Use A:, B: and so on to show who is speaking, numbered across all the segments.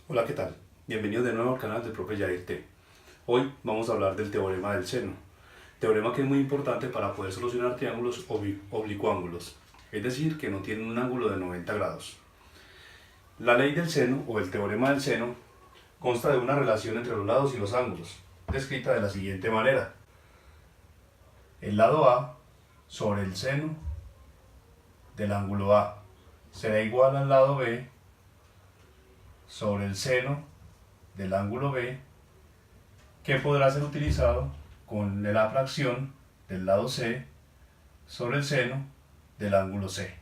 A: Hola, ¿qué tal? Bienvenidos de nuevo al canal del profe Yair T. Hoy vamos a hablar del teorema del seno. Teorema que es muy importante para poder solucionar triángulos oblicuángulos, es decir, que no tienen un ángulo de 90 grados. La ley del seno o el teorema del seno consta de una relación entre los lados y los ángulos, descrita de la siguiente manera. El lado A sobre el seno del ángulo A será igual al lado B sobre el seno del ángulo B, que podrá ser utilizado con la fracción del lado C sobre el seno del ángulo C.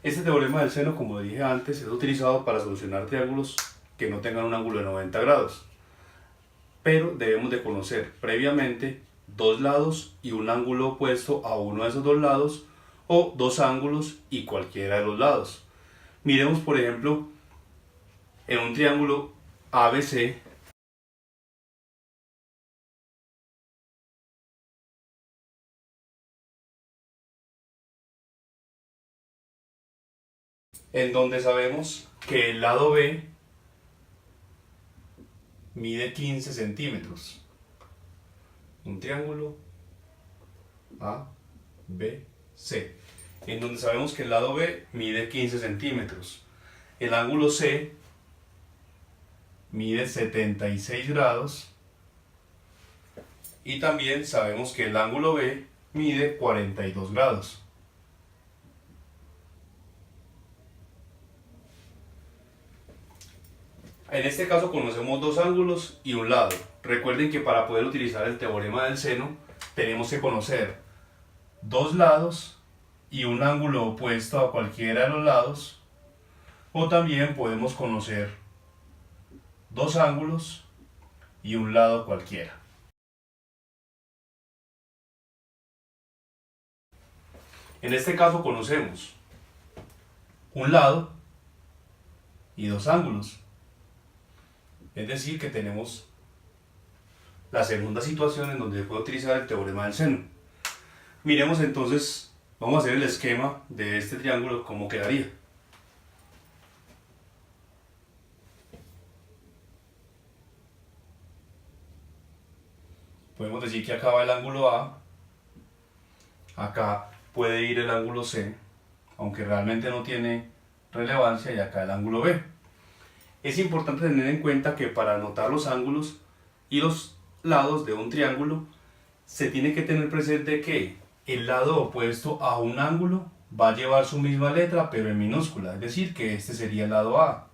A: Este teorema del seno, como dije antes, es utilizado para solucionar triángulos que no tengan un ángulo de 90 grados, pero debemos de conocer previamente dos lados y un ángulo opuesto a uno de esos dos lados, o dos ángulos y cualquiera de los lados. Miremos, por ejemplo, en un triángulo ABC, en donde sabemos que el lado B mide 15 centímetros. Un triángulo ABC, en donde sabemos que el lado B mide 15 centímetros. El ángulo C mide 76 grados y también sabemos que el ángulo B mide 42 grados. En este caso conocemos dos ángulos y un lado. Recuerden que para poder utilizar el teorema del seno tenemos que conocer dos lados y un ángulo opuesto a cualquiera de los lados, o también podemos conocer dos ángulos y un lado cualquiera. En este caso conocemos un lado y dos ángulos, es decir que tenemos la segunda situación en donde se puede utilizar el teorema del seno. Miremos entonces, vamos a hacer el esquema de este triángulo, cómo quedaría. Podemos decir que acá va el ángulo A, acá puede ir el ángulo C, aunque realmente no tiene relevancia, y acá el ángulo B. Es importante tener en cuenta que para anotar los ángulos y los lados de un triángulo se tiene que tener presente que el lado opuesto a un ángulo va a llevar su misma letra pero en minúscula, es decir que este sería el lado A.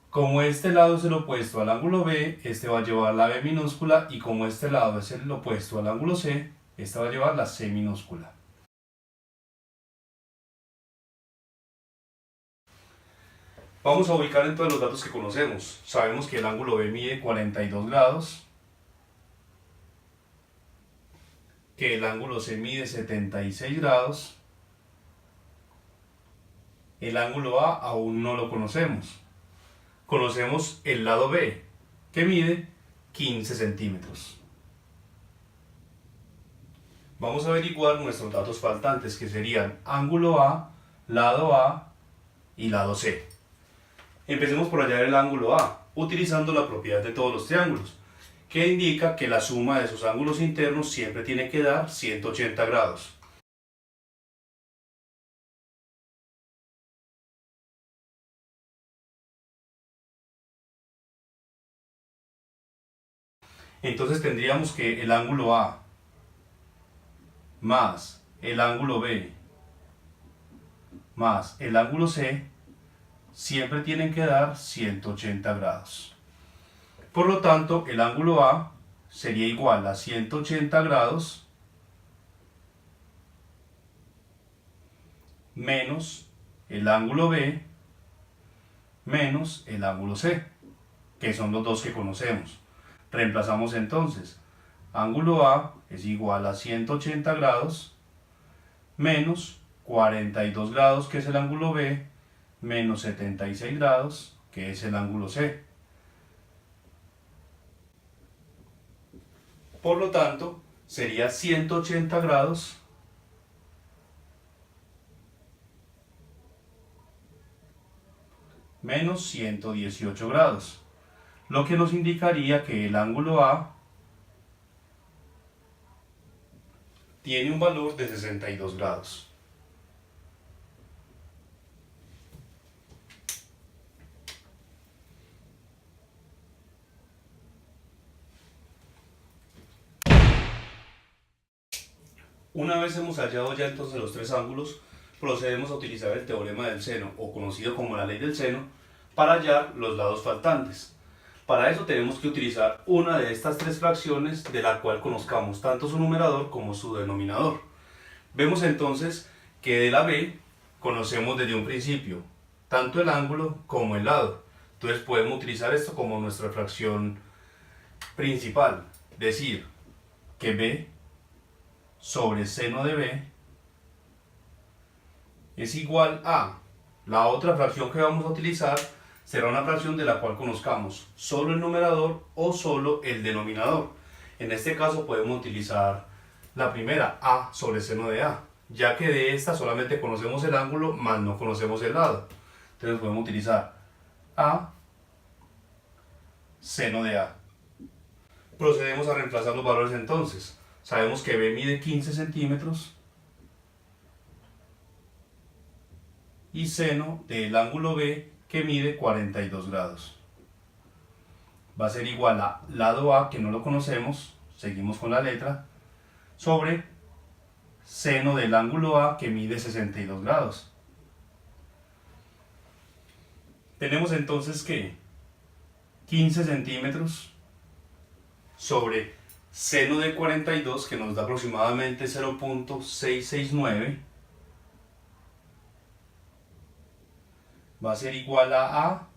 A: Como este lado es el opuesto al ángulo B, este va a llevar la B minúscula, y como este lado es el opuesto al ángulo C, este va a llevar la C minúscula. Vamos a ubicar entonces los datos que conocemos. Sabemos que el ángulo B mide 42 grados, que el ángulo C mide 76 grados, el ángulo A aún no lo conocemos. Conocemos el lado B, que mide 15 centímetros. Vamos a averiguar nuestros datos faltantes, que serían ángulo A y lado C. Empecemos por hallar el ángulo A, utilizando la propiedad de todos los triángulos, que indica que la suma de sus ángulos internos siempre tiene que dar 180 grados. Entonces tendríamos que el ángulo A más el ángulo B más el ángulo C siempre tienen que dar 180 grados. Por lo tanto, el ángulo A sería igual a 180 grados menos el ángulo B menos el ángulo C, que son los dos que conocemos. Reemplazamos entonces, ángulo A es igual a 180 grados menos 42 grados, que es el ángulo B, menos 76 grados, que es el ángulo C. Por lo tanto, sería 180 grados menos 118 grados, lo que nos indicaría que el ángulo A tiene un valor de 62 grados. Una vez hemos hallado ya entonces los tres ángulos, procedemos a utilizar el teorema del seno, o conocido como la ley del seno, para hallar los lados faltantes. Para eso tenemos que utilizar una de estas tres fracciones de la cual conozcamos tanto su numerador como su denominador. Vemos entonces que de la b conocemos desde un principio tanto el ángulo como el lado. Entonces podemos utilizar esto como nuestra fracción principal, decir que b sobre seno de b es igual a la otra fracción que vamos a utilizar. Será una fracción de la cual conozcamos solo el numerador o solo el denominador. En este caso podemos utilizar la primera, a sobre seno de a, ya que de esta solamente conocemos el ángulo, más no conocemos el lado. Entonces podemos utilizar a seno de a. Procedemos a reemplazar los valores entonces. Sabemos que b mide 15 centímetros y seno del ángulo b, que mide 42 grados. Va a ser igual a lado A, que no lo conocemos, seguimos con la letra, sobre seno del ángulo A, que mide 62 grados. Tenemos entonces que 15 centímetros sobre seno de 42, que nos da aproximadamente 0.669, va a ser igual a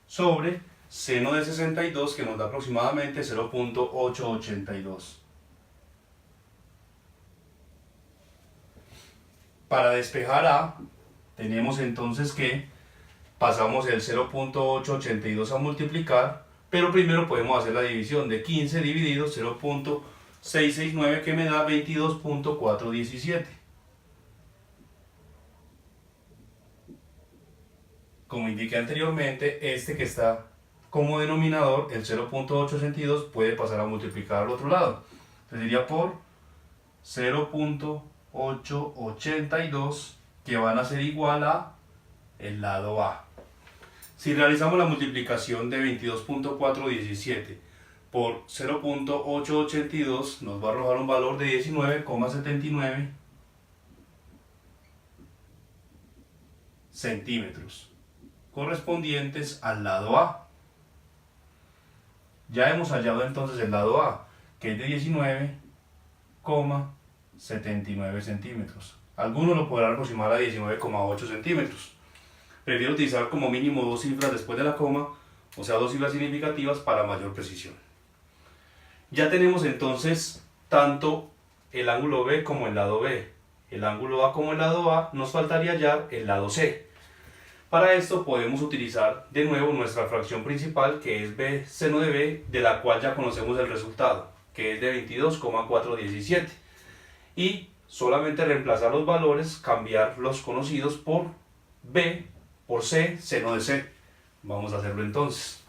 A: sobre seno de 62, que nos da aproximadamente 0.882. Para despejar a, tenemos entonces que pasamos el 0.882 a multiplicar, pero primero podemos hacer la división de 15 dividido 0.669, que me da 22.417. Como indiqué anteriormente, este que está como denominador, el 0.882, puede pasar a multiplicar al otro lado. Entonces sería por 0.882, que van a ser igual a el lado A. Si realizamos la multiplicación de 22.417 por 0.882, nos va a arrojar un valor de 19,79 centímetros, correspondientes al lado A. Ya hemos hallado entonces el lado A, que es de 19,79 centímetros. Algunos lo podrán aproximar a 19,8 centímetros. Prefiero utilizar como mínimo dos cifras después de la coma, o sea, dos cifras significativas para mayor precisión. Ya tenemos entonces tanto el ángulo B como el lado B, el ángulo A como el lado A. Nos faltaría hallar el lado C. Para esto podemos utilizar de nuevo nuestra fracción principal, que es b seno de b, de la cual ya conocemos el resultado, que es de 22,417. Y solamente reemplazar los valores, cambiar los conocidos por b por c seno de c. Vamos a hacerlo entonces.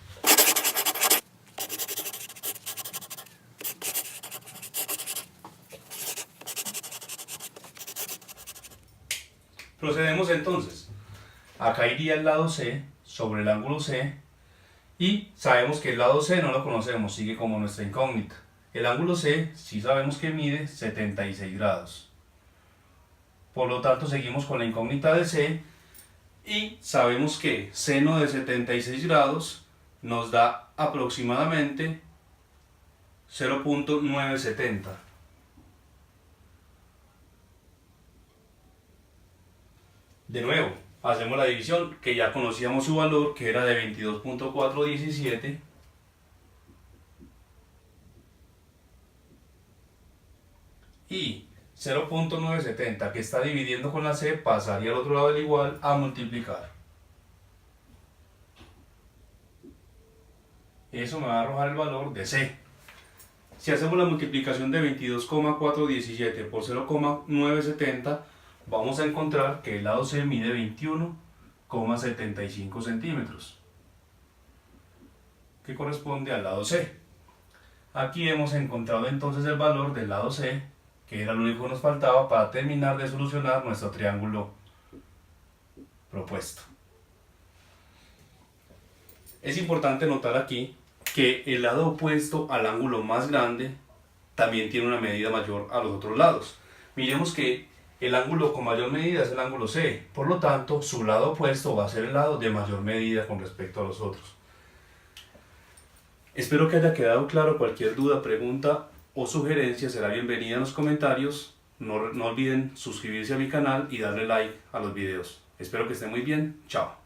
A: Procedemos entonces. Acá iría el lado C sobre el ángulo C, y sabemos que el lado C no lo conocemos, sigue como nuestra incógnita. El ángulo C sí sabemos que mide 76 grados. Por lo tanto seguimos con la incógnita de C, y sabemos que seno de 76 grados nos da aproximadamente 0.970. De nuevo, hacemos la división, que ya conocíamos su valor, que era de 22.417, y 0.970, que está dividiendo con la C, pasaría al otro lado del igual a multiplicar. Eso me va a arrojar el valor de C. Si hacemos la multiplicación de 22,417 por 0,970, vamos a encontrar que el lado C mide 21,75 centímetros, que corresponde al lado C. Aquí hemos encontrado entonces el valor del lado C, que era lo único que nos faltaba para terminar de solucionar nuestro triángulo propuesto. Es importante notar aquí que el lado opuesto al ángulo más grande también tiene una medida mayor a los otros lados. Miremos que el ángulo con mayor medida es el ángulo C, por lo tanto su lado opuesto va a ser el lado de mayor medida con respecto a los otros. Espero que haya quedado claro. Cualquier duda, pregunta o sugerencia será bienvenida en los comentarios. No olviden suscribirse a mi canal y darle like a los videos. Espero que estén muy bien. Chao.